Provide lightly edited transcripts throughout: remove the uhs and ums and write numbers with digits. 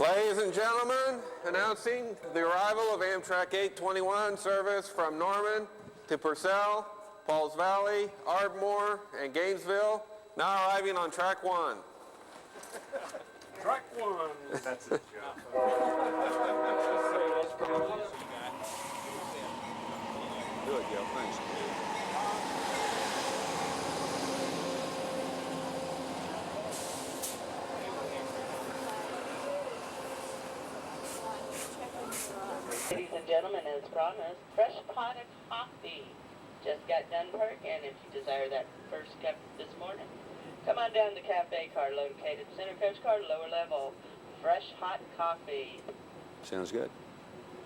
Ladies and gentlemen, announcing the arrival of Amtrak 821 service from Norman to Purcell, Pauls Valley, Ardmore, and Gainesville, now arriving on track 1. Track 1. That's it, Joe. Do it, Gail. Thanks. Ladies and gentlemen, as promised, fresh pot of coffee. Just got done perking. If you desire that first cup this morning, come on down to Cafe Car located center coach car, lower level. Fresh hot coffee. Sounds good.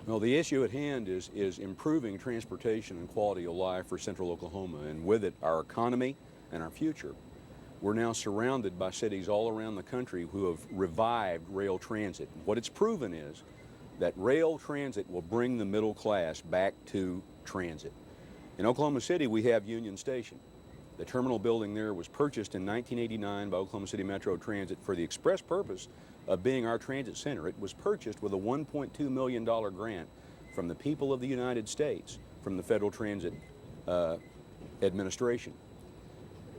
Well, the issue at hand is improving transportation and quality of life for central Oklahoma, and with it, our economy and our future. We're now surrounded by cities all around the country who have revived rail transit. What it's proven is that rail transit will bring the middle class back to transit. In Oklahoma City, we have Union Station. The terminal building there was purchased in 1989 by Oklahoma City Metro Transit for the express purpose of being our transit center. It was purchased with a $1.2 million grant from the people of the United States, from the Federal Transit Administration.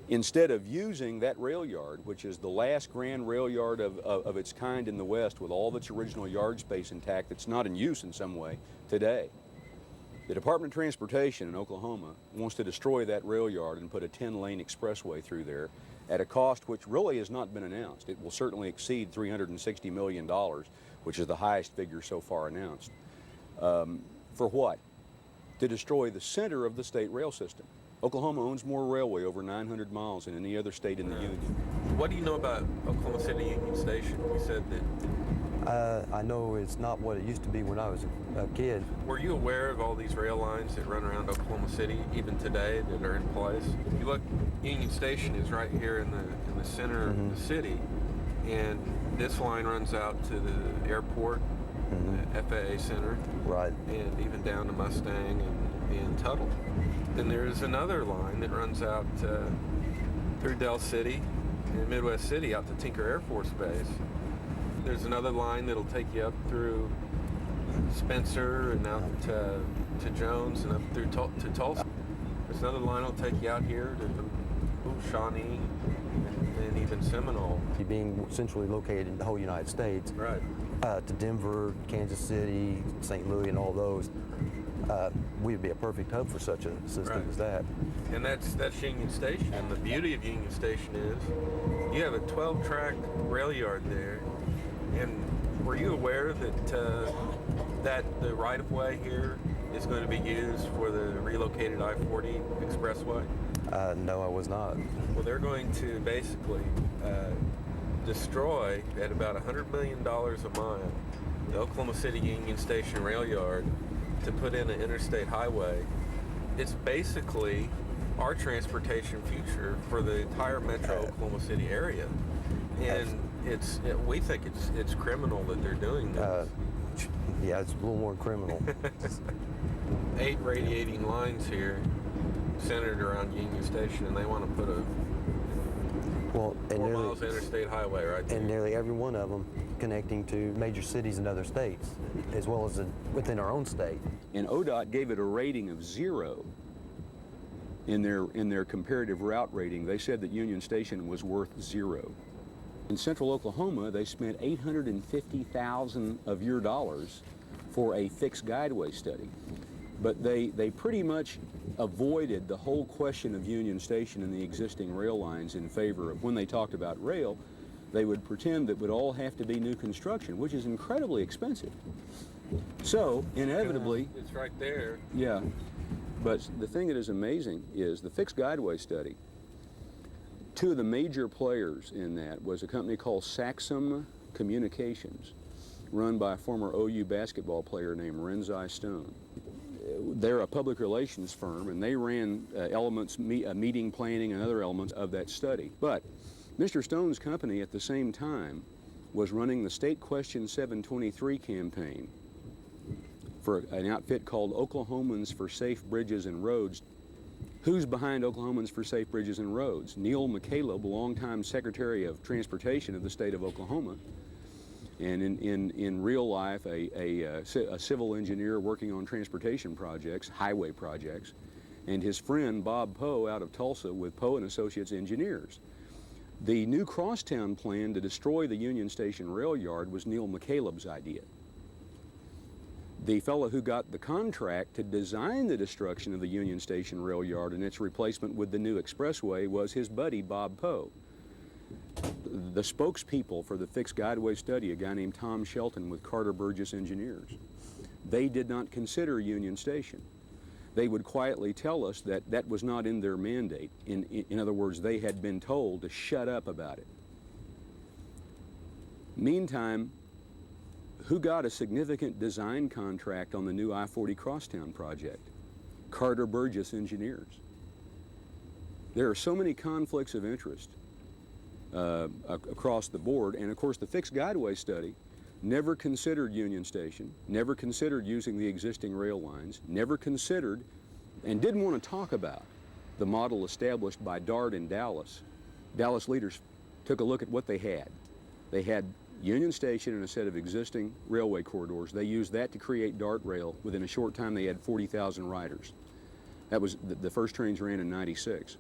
Instead of using that rail yard, which is the last grand rail yard of its kind in the West with all of its original yard space intact that's not in use in some way today, the Department of Transportation in Oklahoma wants to destroy that rail yard and put a 10-lane expressway through there at a cost which really has not been announced. It will certainly exceed $360 million, which is the highest figure so far announced. For what? To destroy the center of the state rail system. Oklahoma owns more railway, over 900 miles, than any other state in the Union. What do you know about Oklahoma City Union Station? You said that... I know it's not what it used to be when I was a kid. Were you aware of all these rail lines that run around Oklahoma City, even today, that are in place? If you look, Union Station is right here in the center of the city, and this line runs out to the airport, the FAA Center, right, and even down to Mustang and Tuttle. Then there's another line that runs out through Del City and Midwest City out to Tinker Air Force Base. There's another line that'll take you up through Spencer and out to Jones and up through to Tulsa. There's another line that'll take you out here to Shawnee and even Seminole. Being centrally located in the whole United States, right, to Denver, Kansas City, St. Louis, and all those, we'd be a perfect hub for such a system as that. And that's Union Station. And the beauty of Union Station is you have a 12-track rail yard there. And were you aware that the right-of-way here is going to be used for the relocated I-40 expressway? No, I was not. Well, they're going to basically destroy at about $100 million a mile the Oklahoma City Union Station rail yard to put in an interstate highway. It's basically our transportation future for the entire metro Oklahoma City area. And we think it's criminal that they're doing this. Yeah, it's a little more criminal. 8 radiating lines here centered around Union Station, and they want to put a 4 miles interstate highway right there. And nearly every one of them connecting to major cities in other states, as well as within our own state. And ODOT gave it a rating of 0 in their comparative route rating. They said that Union Station was worth 0. In central Oklahoma, they spent $850,000 of your dollars for a fixed guideway study. But they pretty much avoided the whole question of Union Station and the existing rail lines in favor of, when they talked about rail, they would pretend that it would all have to be new construction, which is incredibly expensive. So, inevitably... It's right there. Yeah. But the thing that is amazing is the fixed guideway study. 2 of the major players in that was a company called Saxum Communications, run by a former OU basketball player named Renzai Stone. They're a public relations firm, and they ran elements, meeting planning and other elements of that study. But Mr. Stone's company at the same time was running the State Question 723 campaign for an outfit called Oklahomans for Safe Bridges and Roads. Who's behind Oklahomans for Safe Bridges and Roads? Neil McCaleb, longtime Secretary of Transportation of the state of Oklahoma, And in real life, a civil engineer working on transportation projects, highway projects, and his friend Bob Poe out of Tulsa with Poe and Associates Engineers. The new crosstown plan to destroy the Union Station rail yard was Neil McCaleb's idea. The fellow who got the contract to design the destruction of the Union Station rail yard and its replacement with the new expressway was his buddy Bob Poe. The spokespeople for the fixed guideway study, a guy named Tom Shelton with Carter Burgess Engineers, they did not consider Union Station. They would quietly tell us that that was not in their mandate. In other words, they had been told to shut up about it. Meantime, who got a significant design contract on the new I-40 Crosstown project? Carter Burgess Engineers. There are so many conflicts of interest across the board, and of course the fixed guideway study never considered Union Station, never considered using the existing rail lines, never considered and didn't want to talk about the model established by DART in Dallas. Dallas leaders took a look at what they had. They had Union Station and a set of existing railway corridors. They used that to create DART rail. Within a short time they had 40,000 riders. That was the first trains ran in '96.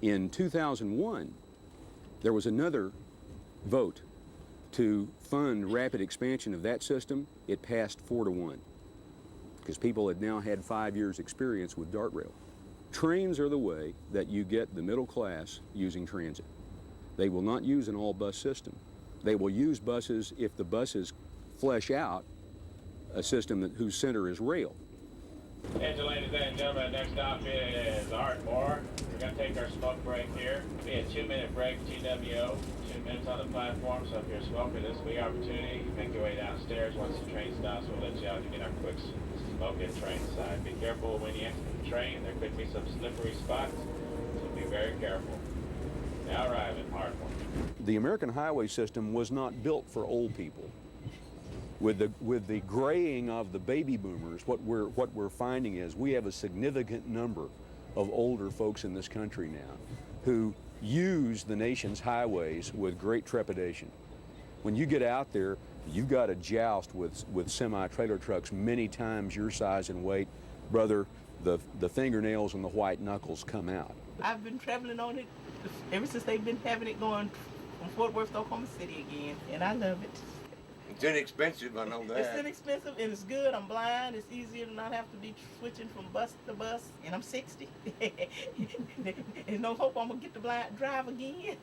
In 2001, there was another vote to fund rapid expansion of that system. It passed 4-1 because people had now had 5 years experience with DART rail. Trains are the way that you get the middle class using transit. They will not use an all-bus system. They will use buses if the buses flesh out a system whose center is rail. Attention, ladies and gentlemen, next stop is Elmore. We're going to take our smoke break here. It'll be a 2-minute break, TWO, 2 minutes on the platform. So if you're a smoker, this will be your opportunity. You make your way downstairs. Once the train stops, we'll let you out to get our quick smoke at train side. Be careful when you enter the train. There could be some slippery spots, so be very careful. Now arriving, Ardmore. The American highway system was not built for old people. With the graying of the baby boomers, what we're finding is we have a significant number of older folks in this country now who use the nation's highways with great trepidation. When you get out there, you've got to joust with semi-trailer trucks many times your size and weight. Brother, the fingernails and the white knuckles come out. I've been traveling on it ever since they've been having it going from Fort Worth to Oklahoma City again, and I love it. It's inexpensive, I know that. It's inexpensive and it's good. I'm blind. It's easier to not have to be switching from bus to bus, and I'm 60. There's no hope I'm gonna get to drive again.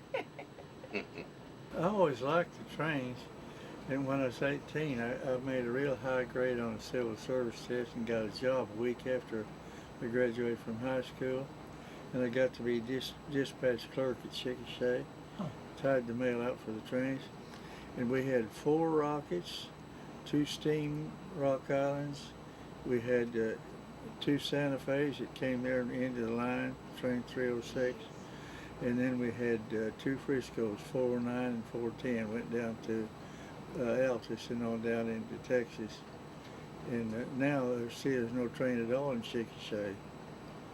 I always liked the trains, and when I was 18, I made a real high grade on a civil service test and got a job a week after I graduated from high school, and I got to be dispatch clerk at Chickasha, tied the mail out for the trains. And we had 4 rockets, 2 steam Rock Islands. We had 2 Santa Fe's that came there into the line, train 306. And then we had 2 Friscos, 409 and 410, went down to Altus and on down into Texas. And now there's no train at all in Chickasha,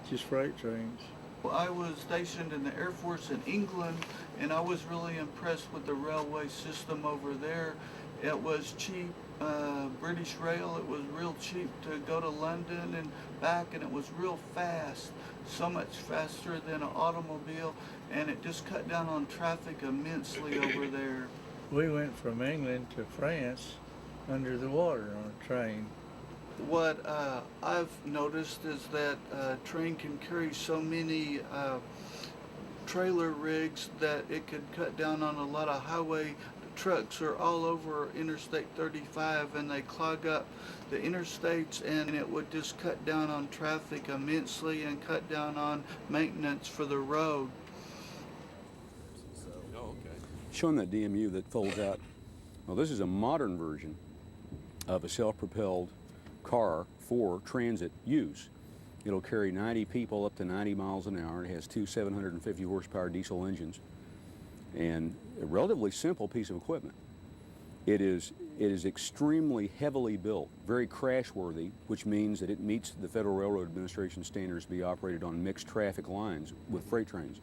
just freight trains. I was stationed in the Air Force in England, and I was really impressed with the railway system over there. It was cheap, British Rail, it was real cheap to go to London and back, and it was real fast, so much faster than an automobile, and it just cut down on traffic immensely over there. We went from England to France under the water on a train. What I've noticed is that a train can carry so many trailer rigs that it could cut down on a lot of highway. Trucks are all over Interstate 35 and they clog up the interstates, and it would just cut down on traffic immensely and cut down on maintenance for the road. Oh, okay. Showing that DMU that folds out. Well, this is a modern version of a self-propelled car for transit use. It'll carry 90 people up to 90 miles an hour. It has 2 750 horsepower diesel engines and a relatively simple piece of equipment. It is extremely heavily built, very crash-worthy, which means that it meets the Federal Railroad Administration standards to be operated on mixed traffic lines with freight trains.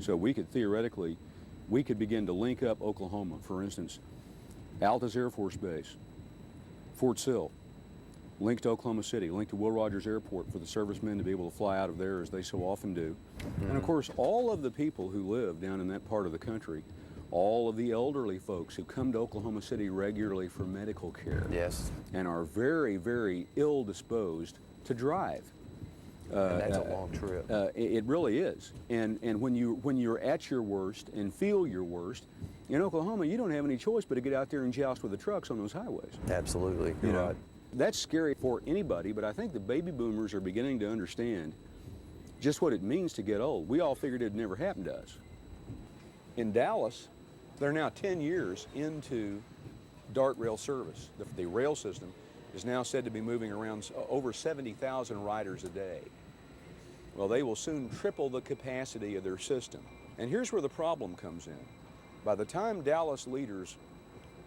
So we could theoretically, begin to link up Oklahoma. For instance, Altus Air Force Base, Fort Sill, linked to Oklahoma City, linked to Will Rogers Airport for the servicemen to be able to fly out of there as they so often do. And of course, all of the people who live down in that part of the country, all of the elderly folks who come to Oklahoma City regularly for medical care. Yes. And are very, very ill-disposed to drive. And that's a long trip. It really is. And when you're at your worst and feel your worst, in Oklahoma, you don't have any choice but to get out there and joust with the trucks on those highways. Absolutely. You You're know, right. that's scary for anybody, but I think the baby boomers are beginning to understand just what it means to get old. We all figured it'd never happen to us. In Dallas, they're now 10 years into DART rail service. The rail system is now said to be moving around over 70,000 riders a day. Well, they will soon triple the capacity of their system. And here's where the problem comes in. By the time Dallas leaders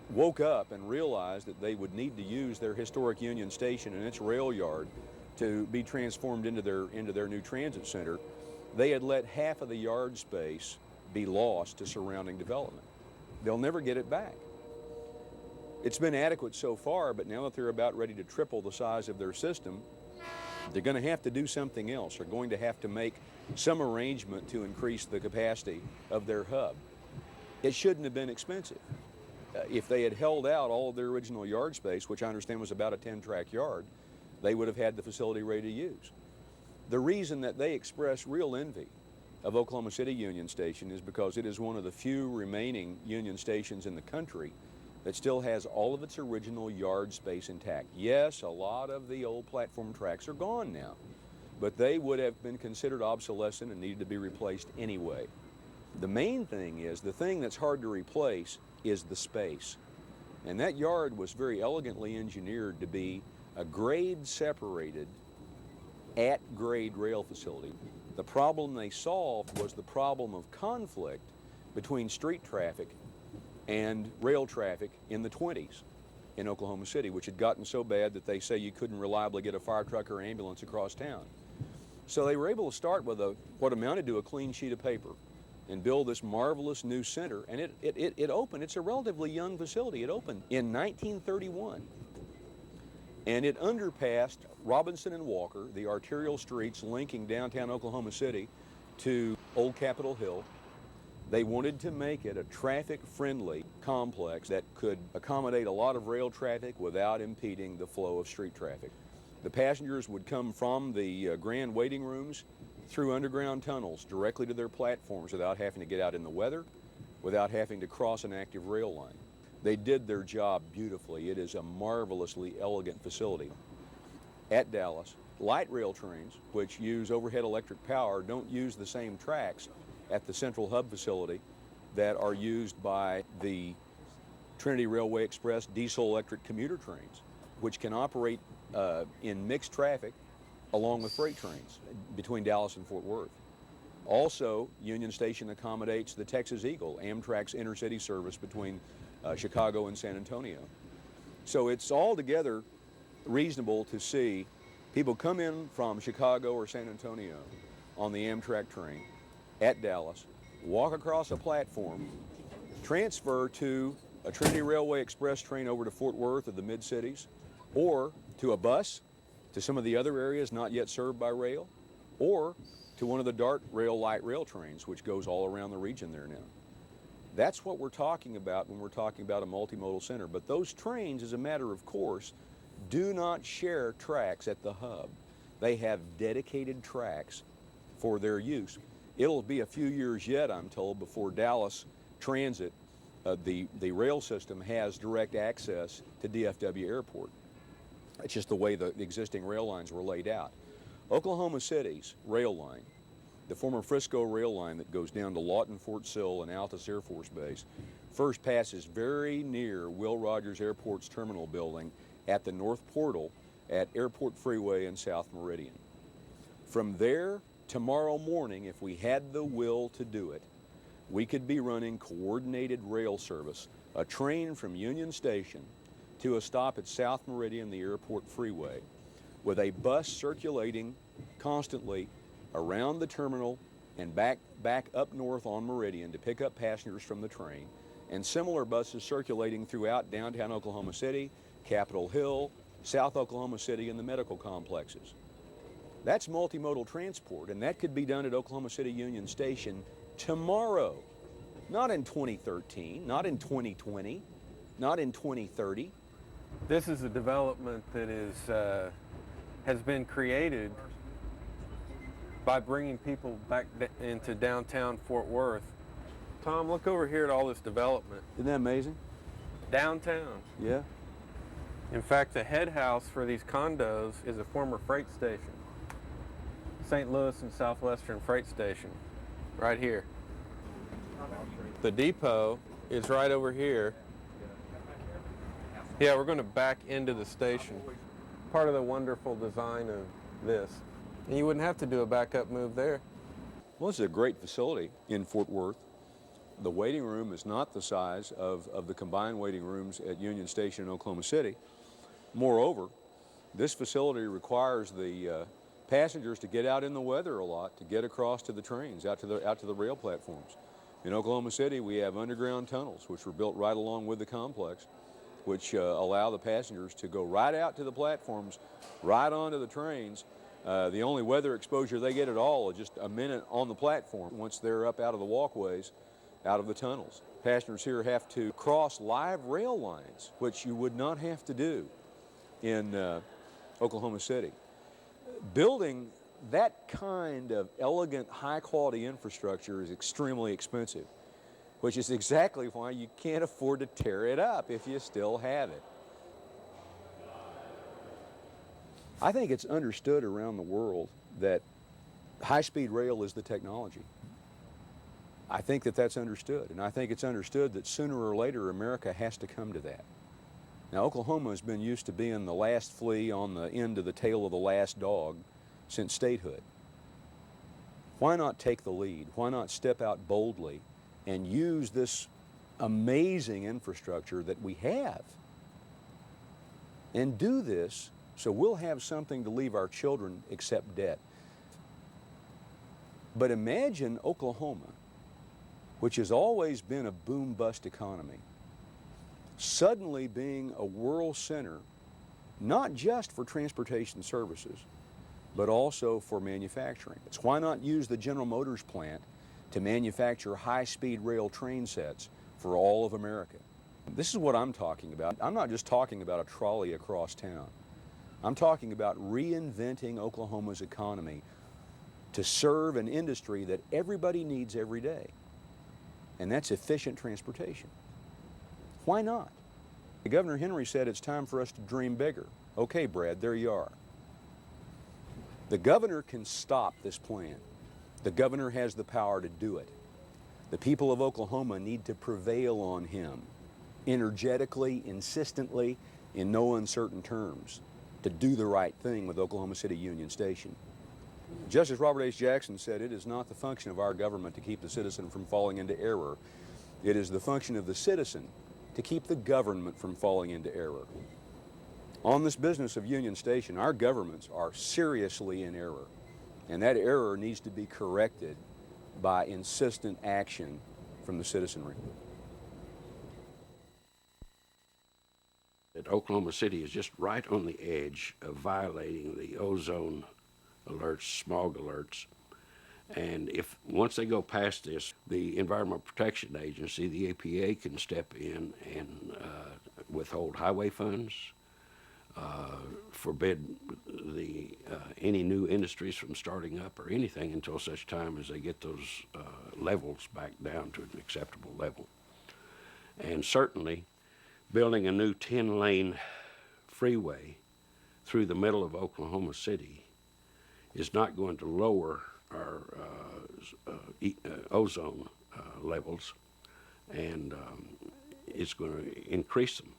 woke up and realized that they would need to use their historic Union Station and its rail yard to be transformed into their new transit center, they had let half of the yard space be lost to surrounding development. They'll never get it back. It's been adequate so far, but now that they're about ready to triple the size of their system, they're going to have to do something else. They're going to have to make some arrangement to increase the capacity of their hub. It shouldn't have been expensive. If they had held out all of their original yard space, which I understand was about a 10-track yard, they would have had the facility ready to use. The reason that they express real envy of Oklahoma City Union Station is because it is one of the few remaining Union stations in the country that still has all of its original yard space intact. Yes, a lot of the old platform tracks are gone now, but they would have been considered obsolescent and needed to be replaced anyway. The main thing is, the thing that's hard to replace is the space. And that yard was very elegantly engineered to be a grade-separated, at-grade rail facility. The problem they solved was the problem of conflict between street traffic and rail traffic in the 20s in Oklahoma City, which had gotten so bad that they say you couldn't reliably get a fire truck or ambulance across town. So they were able to start with what amounted to a clean sheet of paper and build this marvelous new center, and it opened. It's a relatively young facility. It opened in 1931, and it underpassed Robinson and Walker, the arterial streets linking downtown Oklahoma City to Old Capitol Hill. They wanted to make it a traffic-friendly complex that could accommodate a lot of rail traffic without impeding the flow of street traffic. The passengers would come from the grand waiting rooms through underground tunnels directly to their platforms without having to get out in the weather, without having to cross an active rail line. They did their job beautifully. It is a marvelously elegant facility. At Dallas, light rail trains, which use overhead electric power, don't use the same tracks at the Central Hub facility that are used by the Trinity Railway Express diesel electric commuter trains, which can operate in mixed traffic along with freight trains between Dallas and Fort Worth. Also, Union Station accommodates the Texas Eagle, Amtrak's intercity service between Chicago and San Antonio. So it's altogether reasonable to see people come in from Chicago or San Antonio on the Amtrak train at Dallas, walk across a platform, transfer to a Trinity Railway Express train over to Fort Worth or the mid-cities, or to a bus to some of the other areas not yet served by rail, or to one of the DART rail light rail trains, which goes all around the region there now. That's what we're talking about when we're talking about a multimodal center. But those trains, as a matter of course, do not share tracks at the hub. They have dedicated tracks for their use. It'll be a few years yet, I'm told, before Dallas Transit, the rail system, has direct access to DFW Airport. It's just the way the existing rail lines were laid out. Oklahoma City's rail line, the former Frisco rail line that goes down to Lawton, Fort Sill, and Altus Air Force Base, first passes very near Will Rogers Airport's terminal building at the North Portal at Airport Freeway and South Meridian. From there, tomorrow morning, if we had the will to do it, we could be running coordinated rail service, a train from Union Station to a stop at South Meridian, the Airport Freeway, with a bus circulating constantly around the terminal and back up north on Meridian to pick up passengers from the train, and similar buses circulating throughout downtown Oklahoma City, Capitol Hill, South Oklahoma City, and the medical complexes. That's multimodal transport, and that could be done at Oklahoma City Union Station tomorrow. Not in 2013, not in 2020, not in 2030. This is a development that has been created by bringing people back into downtown Fort Worth. Tom, look over here at all this development. Isn't that amazing? Downtown. Yeah. In fact, the head house for these condos is a former freight station. St. Louis and Southwestern Freight Station, right here. The depot is right over here. Yeah, we're going to back into the station. Part of the wonderful design of this. And you wouldn't have to do a backup move there. Well, this is a great facility in Fort Worth. The waiting room is not the size of the combined waiting rooms at Union Station in Oklahoma City. Moreover, this facility requires the passengers to get out in the weather a lot to get across to the trains, out to the rail platforms. In Oklahoma City, we have underground tunnels, which were built right along with the complex, which allow the passengers to go right out to the platforms, right onto the trains. The only weather exposure they get at all is just a minute on the platform once they're up out of the walkways, out of the tunnels. Passengers here have to cross live rail lines, which you would not have to do in Oklahoma City. Building that kind of elegant, high-quality infrastructure is extremely expensive, which is exactly why you can't afford to tear it up if you still have it. I think it's understood around the world that high-speed rail is the technology. I think that that's understood, and I think it's understood that sooner or later America has to come to that. Now, Oklahoma has been used to being the last flea on the end of the tail of the last dog since statehood. Why not take the lead? Why not step out boldly and use this amazing infrastructure that we have and do this so we'll have something to leave our children except debt? But imagine Oklahoma, which has always been a boom-bust economy, suddenly being a world center, not just for transportation services, but also for manufacturing. It's why not use the General Motors plant to manufacture high-speed rail train sets for all of America? This is what I'm talking about. I'm not just talking about a trolley across town. I'm talking about reinventing Oklahoma's economy to serve an industry that everybody needs every day, and that's efficient transportation. Why not? Governor Henry said it's time for us to dream bigger. Okay, Brad, there you are. The governor can stop this plan. The governor has the power to do it. The people of Oklahoma need to prevail on him, energetically, insistently, in no uncertain terms, to do the right thing with Oklahoma City Union Station. Justice Robert H. Jackson said, "It is not the function of our government to keep the citizen from falling into error. It is the function of the citizen to keep the government from falling into error." On this business of Union Station, our governments are seriously in error, and that error needs to be corrected by insistent action from the citizenry. That Oklahoma City is just right on the edge of violating the ozone alerts, smog alerts. And if once they go past this, the Environmental Protection Agency, the EPA, can step in and withhold highway funds, forbid any new industries from starting up or anything until such time as they get those levels back down to an acceptable level. And certainly building a new 10-lane freeway through the middle of Oklahoma City is not going to lower our ozone levels, and it's going to increase them.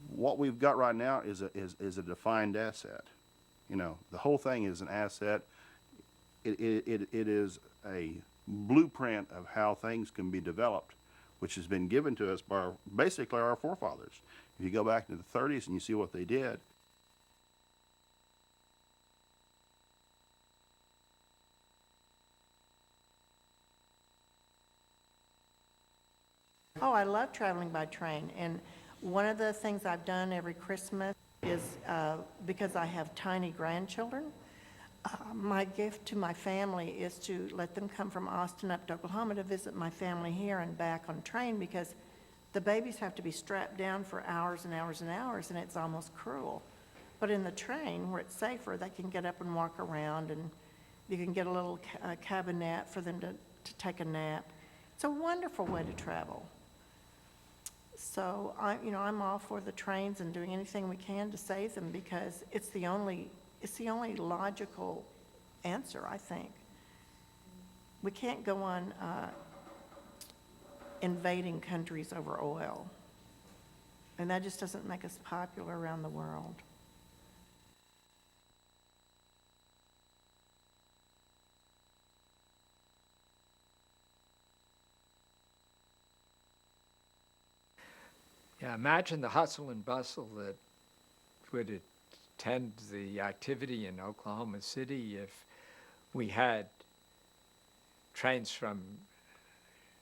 What we've got right now is a defined asset. You know, the whole thing is an asset. It is a blueprint of how things can be developed, which has been given to us by basically our forefathers. If you go back to the 30s and you see what they did, Oh, I love traveling by train. And one of the things I've done every Christmas is, because I have tiny grandchildren, my gift to my family is to let them come from Austin up to Oklahoma to visit my family here and back on train, because the babies have to be strapped down for hours and hours and hours, and it's almost cruel. But in the train, where it's safer, they can get up and walk around, and you can get a little cabinette for them to take a nap. It's a wonderful way to travel. So I'm all for the trains and doing anything we can to save them, because it's the only logical answer, I think. We can't go on invading countries over oil, and that just doesn't make us popular around the world. Yeah, imagine the hustle and bustle that would attend the activity in Oklahoma City if we had trains from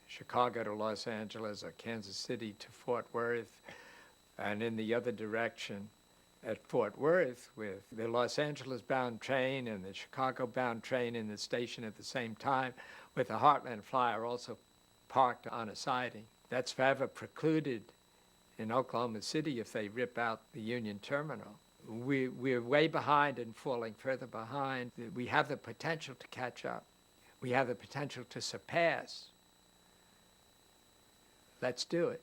Chicago to Los Angeles or Kansas City to Fort Worth, and in the other direction at Fort Worth with the Los Angeles bound train and the Chicago bound train in the station at the same time, with the Heartland Flyer also parked on a siding. That's forever precluded in Oklahoma City if they rip out the Union Terminal. We're way behind and falling further behind. We have the potential to catch up. We have the potential to surpass. Let's do it.